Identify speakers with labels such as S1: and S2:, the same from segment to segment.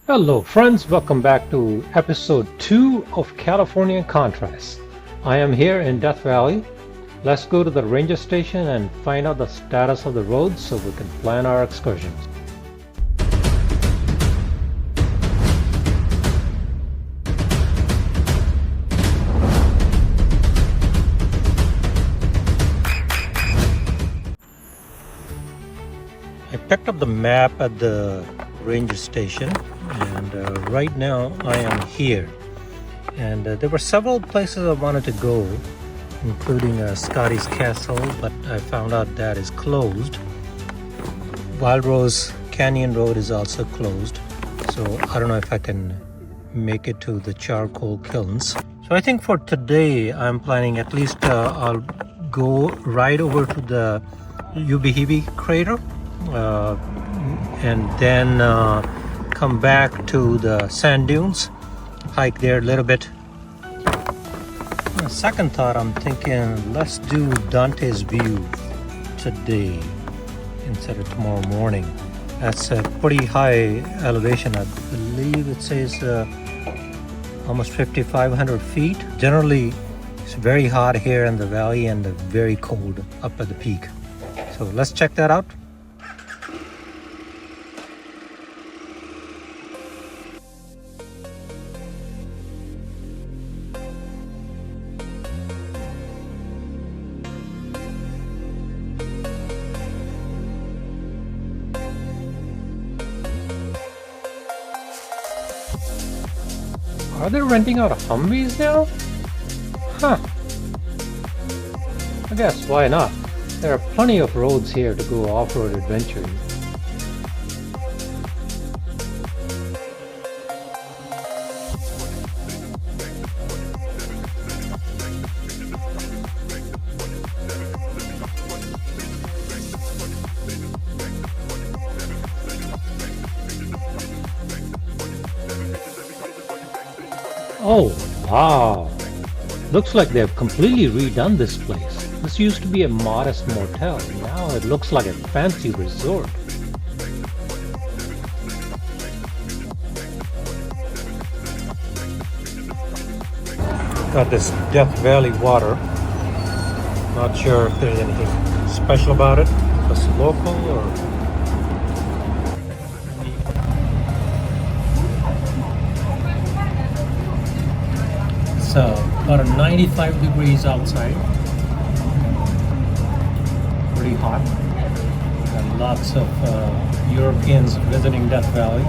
S1: Hello friends, welcome back to episode 2 of California Contrast. I am here in Death Valley. Let's go to the ranger station and find out the status of the road so we can plan our excursions. I picked up the map at the ranger station and right now I am here, and there were several places I wanted to go, including Scotty's Castle, but I found out that is closed. Jawa Canyon Road is also closed, so I don't know if I can make it to the charcoal kilns. So I think for today I'm planning at least I'll go right over to the Ubihibi crater and then come back to the sand dunes, hike there a little bit. On a second thought, I'm thinking let's do Dante's View today instead of tomorrow morning. That's a pretty high elevation. I believe it says almost 5,500 feet. Generally, it's very hot here in the valley and very cold up at the peak. So let's check that out. Are they renting out Humvees now? Huh. I guess why not? There are plenty of roads here to go off-road adventuring. Oh, wow. Looks like they've completely redone this place. This used to be a modest motel. Now it looks like a fancy resort. Got this Death Valley water. Not sure if there's anything special about it. If it's local or... About 95 degrees outside. Pretty hot. Got lots of Europeans visiting Death Valley.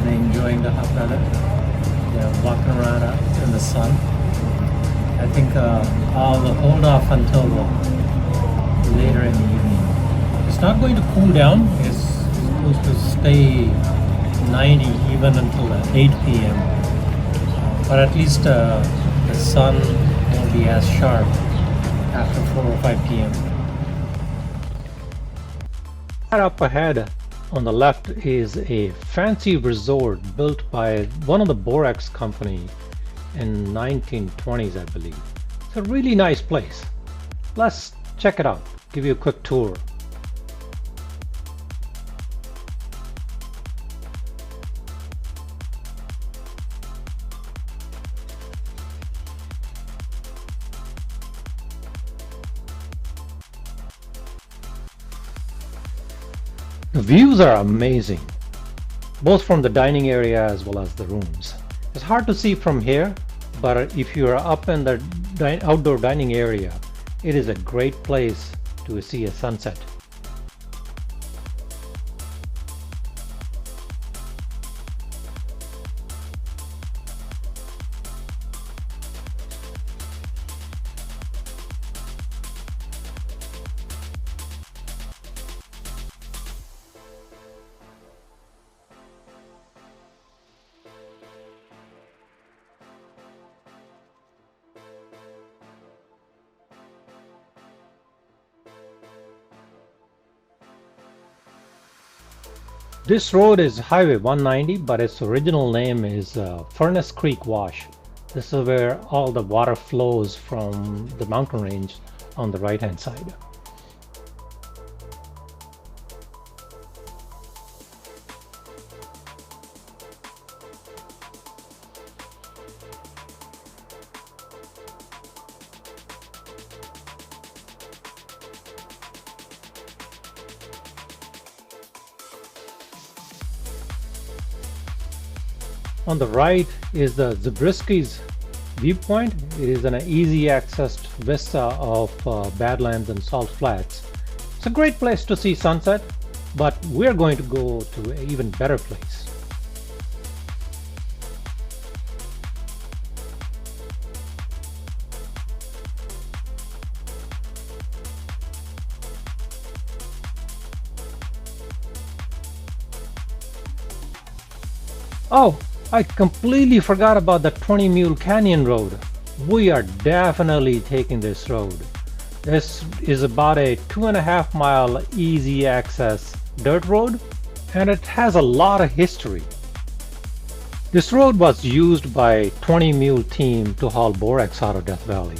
S1: They're enjoying the hot weather. They're walking around out in the sun. I think I'll hold off until later in the evening. It's not going to cool down. It's supposed to stay 90 even until 8 p.m. But at least the sun won't be as sharp after 4 or 5 p.m. Right up ahead on the left is a fancy resort built by one of the borax company in 1920s, I believe. It's a really nice place. Let's check it out, give you a quick tour. The views are amazing, both from the dining area as well as the rooms. It's hard to see from here, but if you are up in the outdoor dining area, it is a great place to see a sunset. This road is Highway 190, but its original name is Furnace Creek Wash. This is where all the water flows from the mountain range on the right hand side. On the right is the Zabriskie's Viewpoint. It is an easy accessed vista of Badlands and Salt Flats. It's a great place to see sunset, but we're going to go to an even better place. Oh, I completely forgot about the 20 Mule Canyon Road. We are definitely taking this road. This is about a 2.5 mile easy access dirt road, and it has a lot of history. This road was used by 20 Mule team to haul borax out of Death Valley.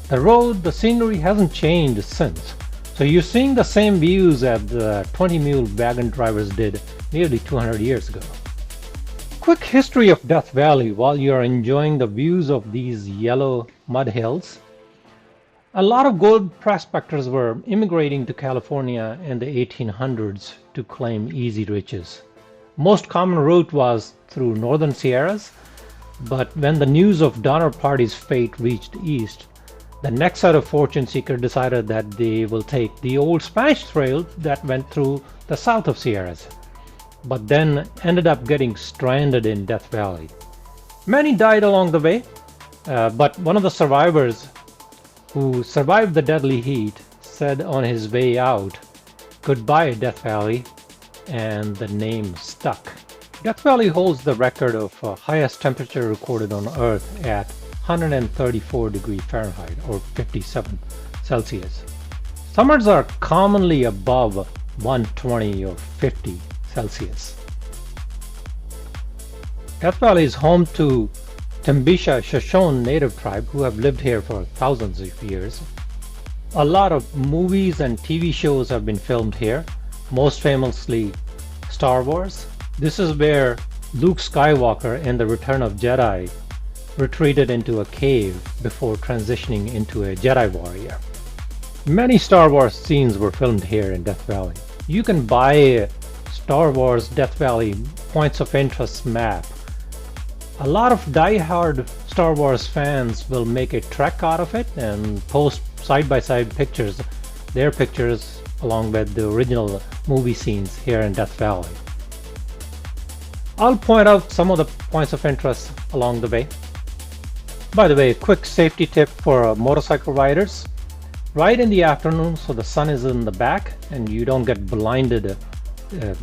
S1: The scenery hasn't changed since, so you're seeing the same views that the 20 Mule wagon drivers did nearly 200 years ago. Quick history of Death Valley while you're enjoying the views of these yellow mud hills. A lot of gold prospectors were immigrating to California in the 1800s to claim easy riches. Most common route was through northern Sierras, but when the news of Donner Party's fate reached east, the next set of fortune seekers decided that they will take the old Spanish trail that went through the south of Sierras, but then ended up getting stranded in Death Valley. Many died along the way, but one of the survivors who survived the deadly heat said on his way out, "Goodbye, Death Valley," and the name stuck. Death Valley holds the record of highest temperature recorded on Earth at 134 degrees Fahrenheit or 57 Celsius. Summers are commonly above 120 or 50 Celsius. Death Valley is home to Timbisha Shoshone native tribe who have lived here for thousands of years. A lot of movies and TV shows have been filmed here, most famously Star Wars. This is where Luke Skywalker in The Return of Jedi retreated into a cave before transitioning into a Jedi warrior. Many Star Wars scenes were filmed here in Death Valley. You can buy a Star Wars Death Valley Points of Interest map. A lot of die-hard Star Wars fans will make a trek out of it and post side-by-side pictures, their pictures along with the original movie scenes here in Death Valley. I'll point out some of the points of interest along the way. By the way, a quick safety tip for motorcycle riders. Ride in the afternoon so the sun is in the back and you don't get blinded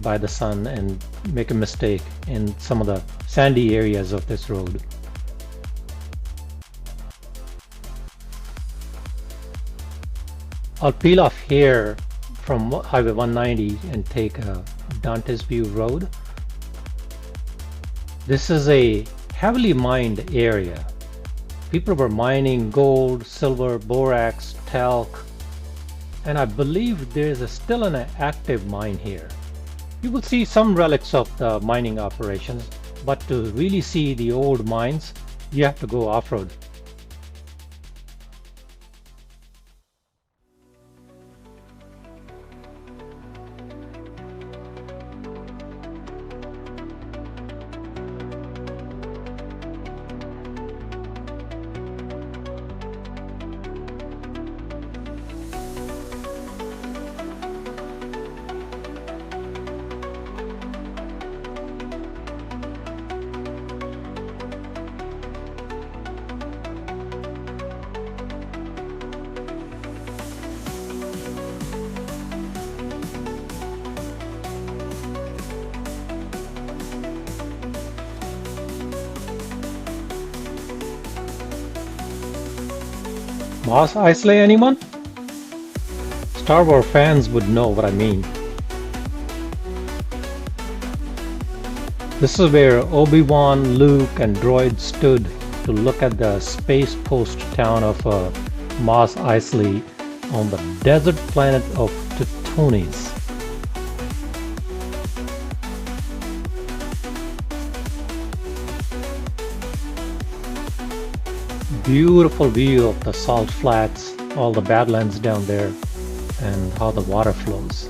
S1: by the sun and make a mistake in some of the sandy areas of this road. I'll peel off here from Highway 190 and take Dante's View Road. This is a heavily mined area. People were mining gold, silver, borax, talc, and I believe there is still an active mine here. You will see some relics of the mining operations, but to really see the old mines, you have to go off-road. Mos Eisley, anyone? Star Wars fans would know what I mean. This is where Obi-Wan, Luke, and droids stood to look at the space post town of Mos Eisley on the desert planet of Tatooine. Beautiful view of the salt flats, all the badlands down there, and how the water flows.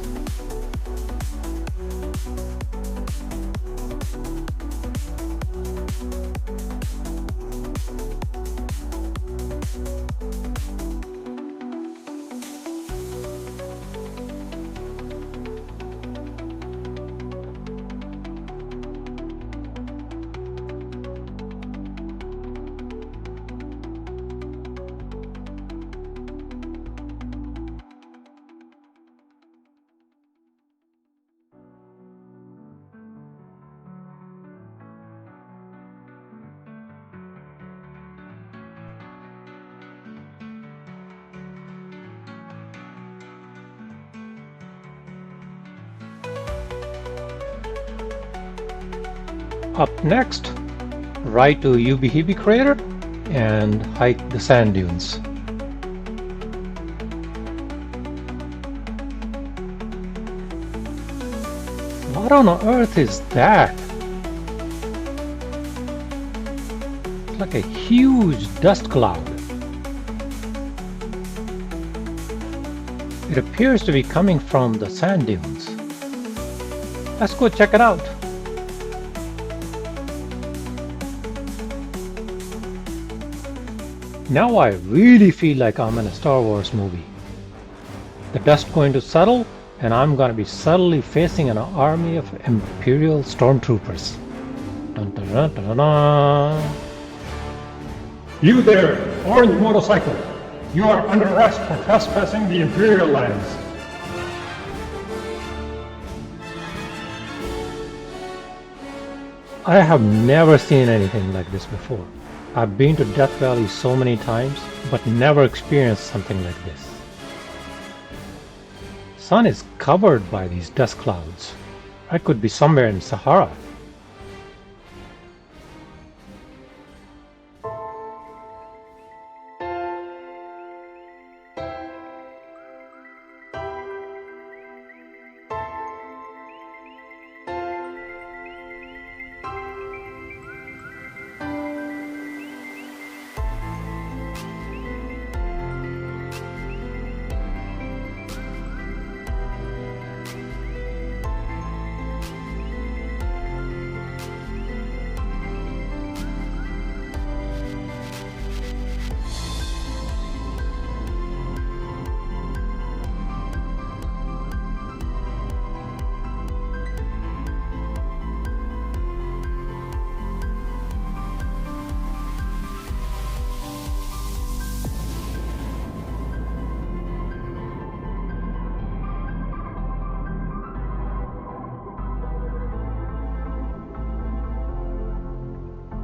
S1: Up next, ride to Ubihibi crater and hike the sand dunes. What on earth is that? It's like a huge dust cloud. It appears to be coming from the sand dunes. Let's go check it out. Now I really feel like I'm in a Star Wars movie. The dust going to settle, and I'm going to be subtly facing an army of Imperial stormtroopers. Dun, dun, dun, dun, dun, dun. You there, orange motorcycle! You are under arrest for trespassing the Imperial lands. I have never seen anything like this before. I've been to Death Valley so many times, but never experienced something like this. Sun is covered by these dust clouds. I could be somewhere in Sahara.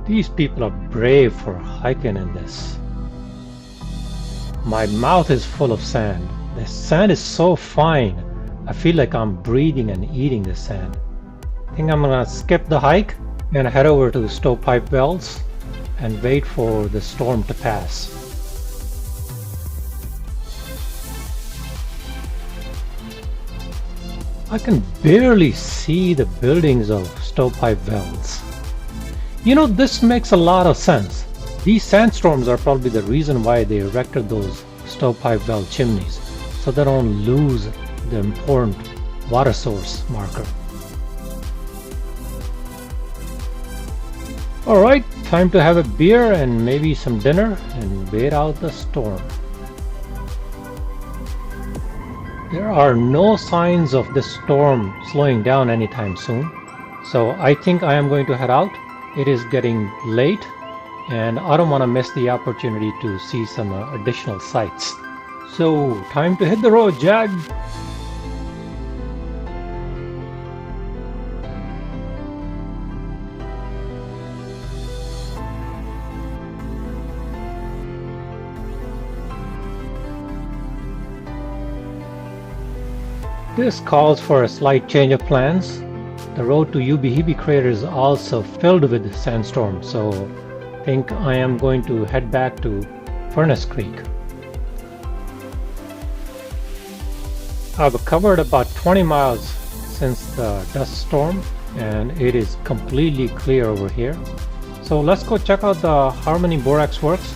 S1: These people are brave for hiking in this. My mouth is full of sand. The sand is so fine. I feel like I'm breathing and eating the sand. I think I'm gonna skip the hike and head over to the Stovepipe wells and wait for the storm to pass. I can barely see the buildings of Stovepipe wells. You know, this makes a lot of sense. These sandstorms are probably the reason why they erected those Stovepipe well chimneys, so they don't lose the important water source marker. Alright, time to have a beer and maybe some dinner and wait out the storm. There are no signs of this storm slowing down anytime soon, so I think I am going to head out. It is getting late and I don't want to miss the opportunity to see some additional sights. So, time to hit the road, Jag! This calls for a slight change of plans. The road to Ubihibi crater is also filled with sandstorm, so I think I am going to head back to Furnace Creek. I've covered about 20 miles since the dust storm and it is completely clear over here. So let's go check out the Harmony Borax Works.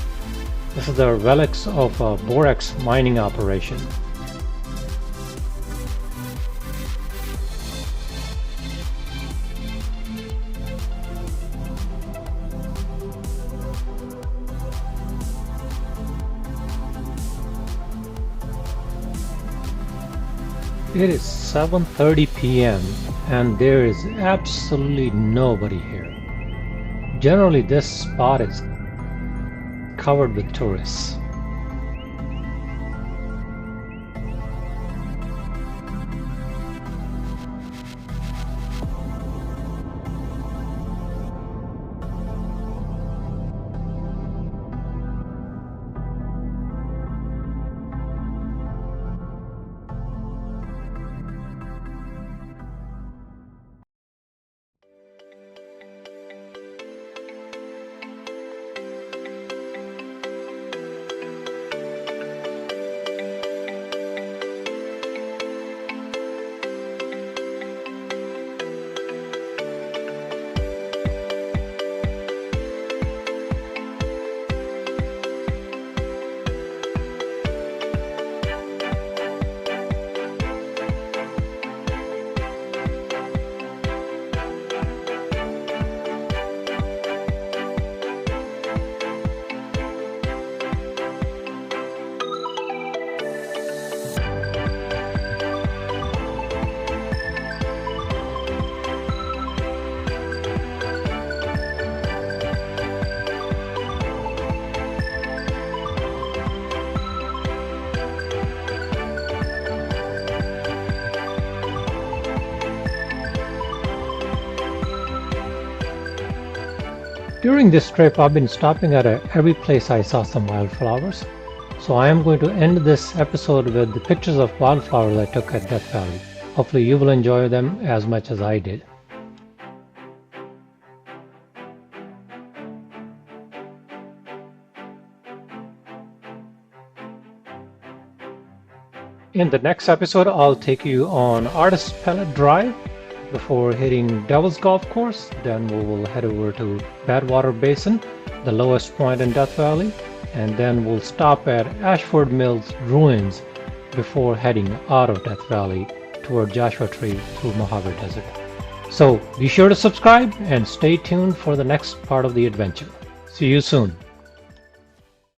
S1: This is the relics of a borax mining operation. It is 7:30 p.m. and there is absolutely nobody here. Generally this spot is covered with tourists. During this trip, I've been stopping at every place I saw some wildflowers. So I am going to end this episode with the pictures of wildflowers I took at Death Valley. Hopefully you will enjoy them as much as I did. In the next episode, I'll take you on Artist Pallet Drive before hitting Devil's Golf Course. Then we will head over to Badwater Basin, the lowest point in Death Valley, and then we'll stop at Ashford Mills Ruins before heading out of Death Valley toward Joshua Tree through Mojave Desert. So be sure to subscribe and stay tuned for the next part of the adventure. See you soon.